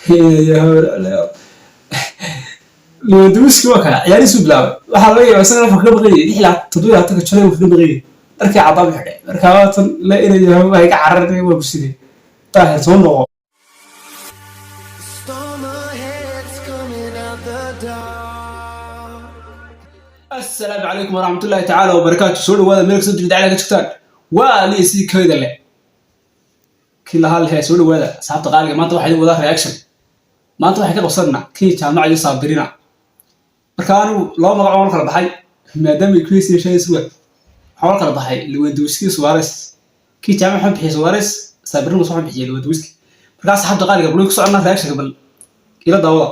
يا لودوسكي وكا يعني سبلا waxa laga yaabaa isaga wuxuu ka baqayay ilaa 7 jilay wuxuu ka baqayay markii cadab xidhay marka waatan la inayo way ka carartay waa busidii tahay soo noqo السلام عليكم ورحمة الله تعالى وبركاته سولو هذا ملك صدري دعنا كشتان واللي سي كذا له كل هالهي سولو هذا صاحب غالي ما توحد وذا رياكشن ما توحد كده وصلنا كي جامعة يصابرينا markaanu loo magaco kala baxay maadaama Chris shay suwad xawal kala baxay Lewandowski Suarez ki jaamac xun bixis Suarez sabrina soo bixiyay Lewandowski markaas saxabta qaaliga buu ku soconnaa reaction bal ila daawada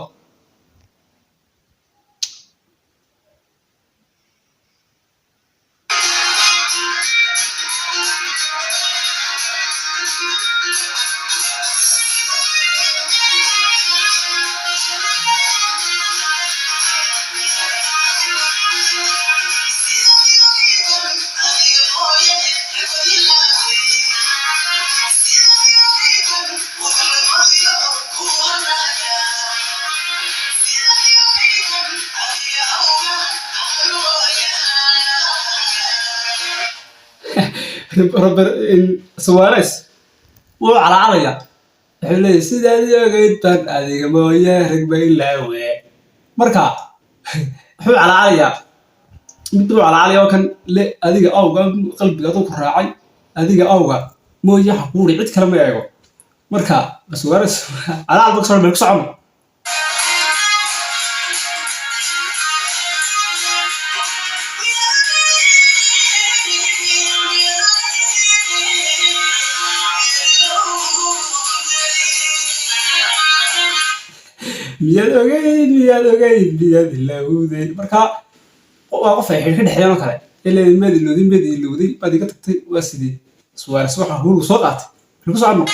ربر سواريز وعلى عليا حلي سيدي قيتن اديق مويه ركبه الا هو marka wuxuu على عليا miduu على عليا oo kan le adiga awga qalbiga ku raacay adiga awga mooye xaquuri cid kale ma eego marka Suarez على alba soo meel ku socono miyad ogeyn ilowday marka waa qof ay xiriir ka dhaxeeyaan kale ilaa mid ilowday baad iga tagtay waa sidii Suarez waxa uu soo qaatay ku socno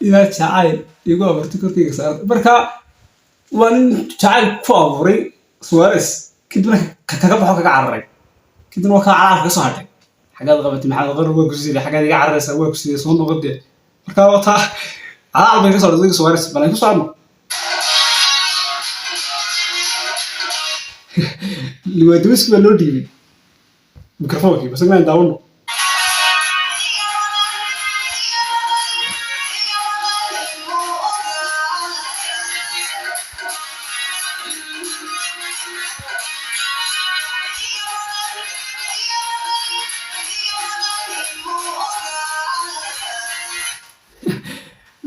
ila jacayl igu abartay korkayga saartay marka waan jacayl ku abuuray Suarez kidna kaga baxo kaga cararay kidna waa ka caraar ka soo hadhay xagaad qabatay maxaa qaran waa gusii xagaad iga cararaysa waa gusii soo noqday marka wata caraar bay ka soo dhigay Suarez bal ku socno Lewandowski waa loo dhiibay mikrofonkii bas inaan daawano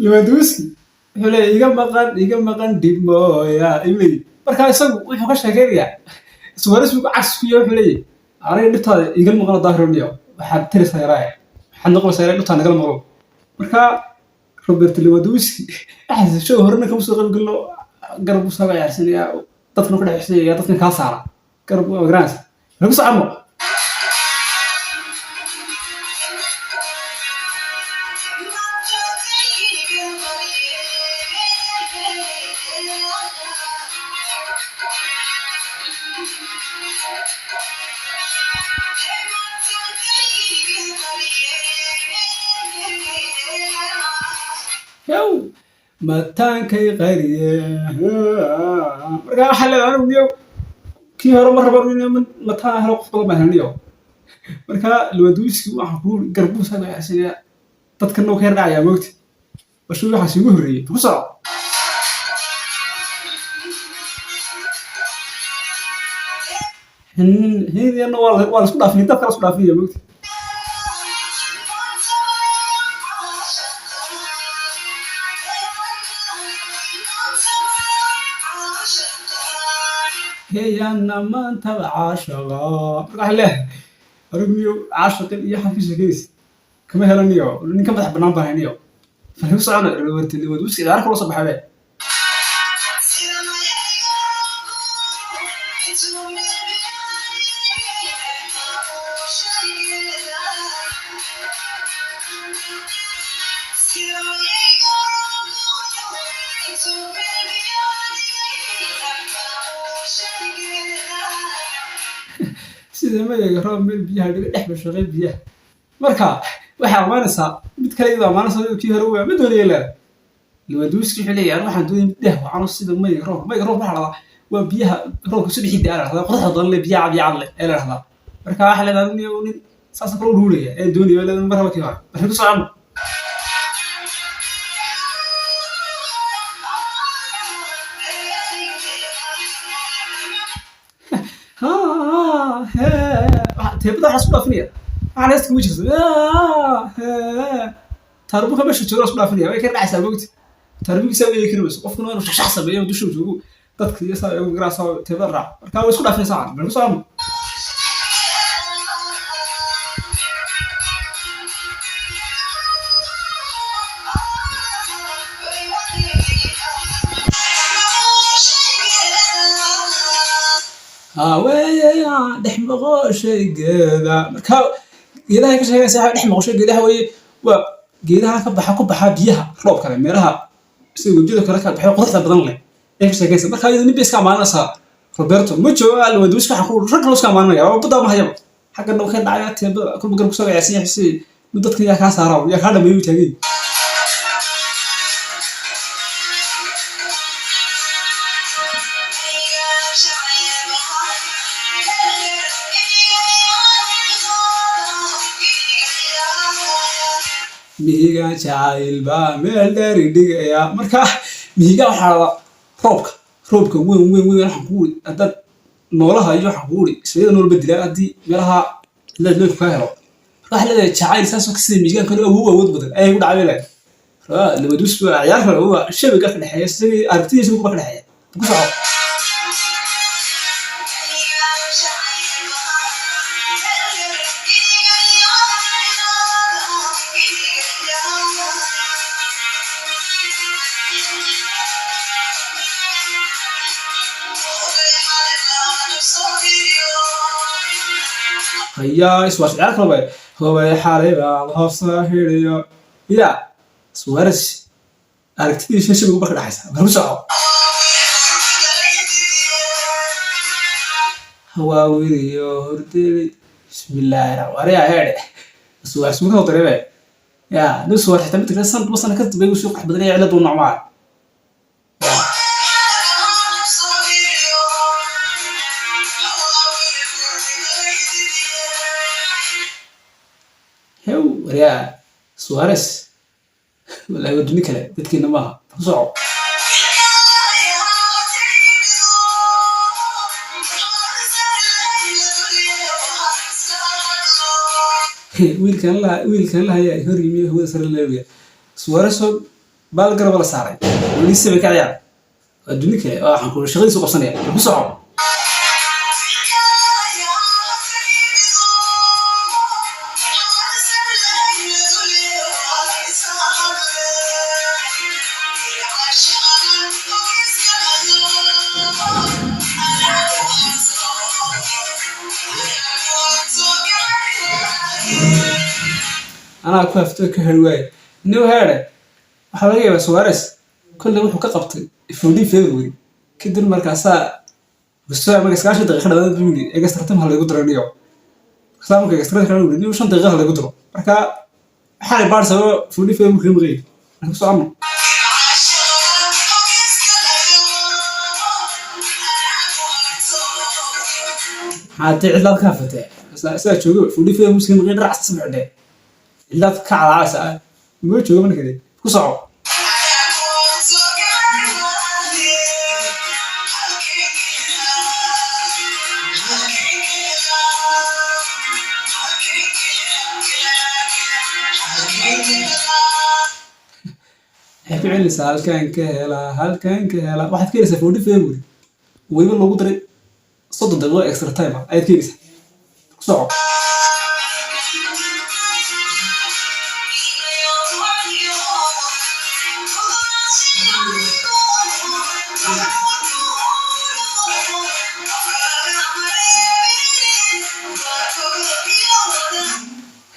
Lewandowski wuxuu leeyahay iga maqan dib mooya imay marka isagu wuxuu ka sheegayaa Suarez uu casfiyo wuxuu leeyahay aray dhibtaada iga maqan daahirniyo waxa tirisayray waxa noqonaysa dhibtaada naga maqan marka Robert Lewandowski ahad soo horna ka soo qayb galo garab u soo ciyaarsanaya dadka ku dhaxaysa dadka ka saara garab u agrans lagu saamo يو متانكي غيري مركا حل انا وديو كي هره مره برني من متان هره قف ما هنيو مركا Lewandowski waxa ku garbuus ana yaasiya dadka noo ka dhacaya moogti bashu waxa si ugu horeeyay ku soo هذه والله اسكو دافني دافك اسكو دافني يا موقتي هي انا ما انت عاشقا راح له arugniyo caashaqin iyo xalka sheekaysi kama helaniyo ninka madax banaan bahayniyo fahim socona wartay wad wiski gaar kala soo baxay sida ma yaga roob meel biyaha dhiga dhex bashaqay biyaha marka waxa amaanaysa mid kale iyada amaanaysa kii hore waa mid waliya Lewandowski wuxuu leeyahay waxaan doonay mid dheh waxaan sida ma yaga roob waxa la waa biyaha roobka soo dhixi daara qoraxda doon le biyaha biyaha le ee la radaa marka waxa la leeyahay nin saas kala ruulaya ee doonaya la marba kii hore marka ku socon تبدأ حسب أفنية على اسم وجهه تربوك مش تجرب اسم أفنية ما يكره عسى وقت تربوك يسوي كده بس قف كنا نروح شخص بيا ودش وجوه تذكر يسوي وقراص تبرع كانوا يسكون أفنية ساعة بس صام ويا دحم غوشي جذا مركا جذا هيك شيء ساعة دحم غوشي جذا هو وجذا كبح بيها روب كلام ميرها سوي جذا كلام كبح قطعة بدن له هيك شيء كيس مركا يدني بيس كمان صار روبرتو مجو قال ودوش كحقول رجلوس كمان يا بدأ ما هي حق إنه كان دعايات كل بقول كسر عسير حسي مدة كذا كاس عراو يا هذا ميوت هذي mihiga jacayl baa meel dheer dhigaya marka mihiga waxa roobka weyn waxaan ku wuri dad noolaha iyo waxaan ku wuri isla nool bedela hadii meelaha la ka helo waxa la leeyahay jacayl saasoo ka sida mihiga kale awood badan ay u dhacay Lewandowski waa ciyaar kale oo shabaga ka dhaxeeya sidii aragtidiisa ugu ka dhaxeeya ku soco هيا اسواش عقربه هو حالي هوسا هيريو يا سوارش aragtidii shashada ugu dhaxaysa bal soco hawa wiriyo hordey bismillaahir rahmaanir rahiim suwaas muxuu dareemay ya nus war xitaa mid ka san wasan ka tabay soo qax badan cilad uu nocmaa hew ya Suarez ولا يودني كلا تذكرنا معها صعب ويل كان لا هي هريمي هو سر الليبيا سوارسو بالقرب ولا ساري ولسه بكعيا الدنيا كلا حنقول شغل سوق صنيع صعب أنا أكون أفتكر هالواي إنه هذا حوالي بس وارث كل يوم حكى قبض يفودي فيروي كده المركزة بس هو مركز كاشة دقيقة هذا بيقولي إجا استخدمها اللي يقدر اليوم خصام إجا استخدمها اللي يقدر وشان دقيقة اللي يقدره مركا حالي بارس هو فودي فيروي ممكن غير أنا بس عمو حتى علا كافته بس لا أسأل فودي فيروي مسلم غير رأس سمع ده إلا كعلى عسى مو شو من كذي كوسعو حكي عن سال كان كهلا واحد كيس فودي فيبري ويقول له قدر صد دقيقة إكسترا تايم أي كيس كوسعو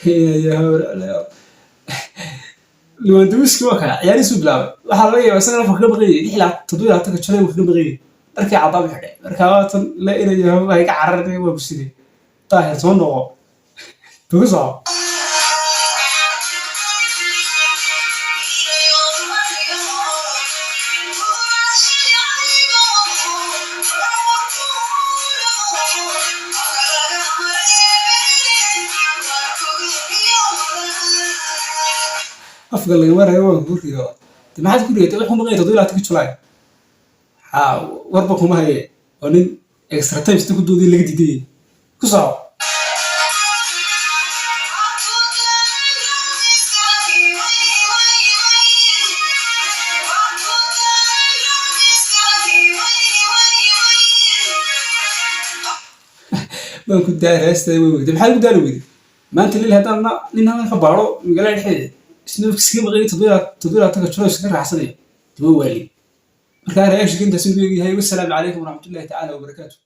يا هور Lewandowski waa kale ciyaarihiisu bilaabay waxaa laga yaabaa isagana wuxuu kaga baqayay 6 jalay wuxuu kaga baqayay dharkii cadaan xidhay markaa waatan la inayo ay ka carartay waa busidey taahir soo noqo tugu soo afgal laga marayo waa guriga maxaad guriga wuxuu maqay 7 July warba kuma haye oo nin extra time ku doodii laga diiday ku soo baan ku daarastay way maxaad ku daaray maanta lil hadana nin aan ka baaro magaalada dhexdeeda isna iska maqay 7 July iska raacsanay dib wali markaa reaction inta soo yeegay wassalaamu calaykum waraxmatullaahi tacaala wabarakaatuh